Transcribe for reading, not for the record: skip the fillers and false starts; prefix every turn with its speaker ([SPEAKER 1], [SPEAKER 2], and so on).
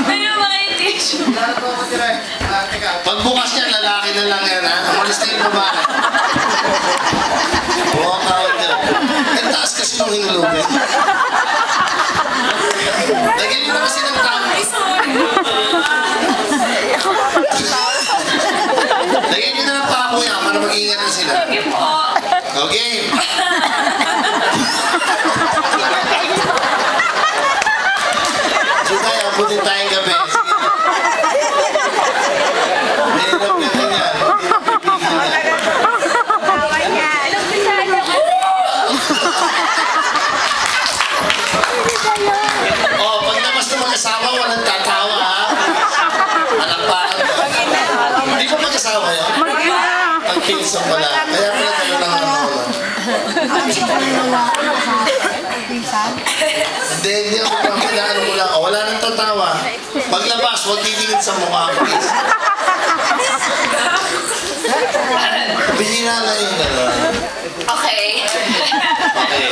[SPEAKER 1] Ano mga tissue?
[SPEAKER 2] Pagbukas niya, lalaki na lang yan, ha? Umalis na yung babae. Walk out niya. Ang taas kasi nung hinglubin. Lagyan niyo na kasi ng tao.
[SPEAKER 1] Ay, sorry.
[SPEAKER 2] Lagyan niyo na ng pako yan para mag-iingat na sila.
[SPEAKER 1] Sige po.
[SPEAKER 2] Okay. So tayo, abutin tayong gabi. Sige na. Mahirap na ganyan. Oh, pag namas na mag-asawa, walang tatawa, ha? Malakpakan ko. Hindi ko mag-asawa yun? Pag-pinsan pala. Kaya pala tayo lang ang naman. Hindi ako papilaan mo lang. Wala nang tatawa. Paglabas, huwag titingin sa mukha, please. Bihira na yung gano'n.
[SPEAKER 1] Okay.
[SPEAKER 2] Okay.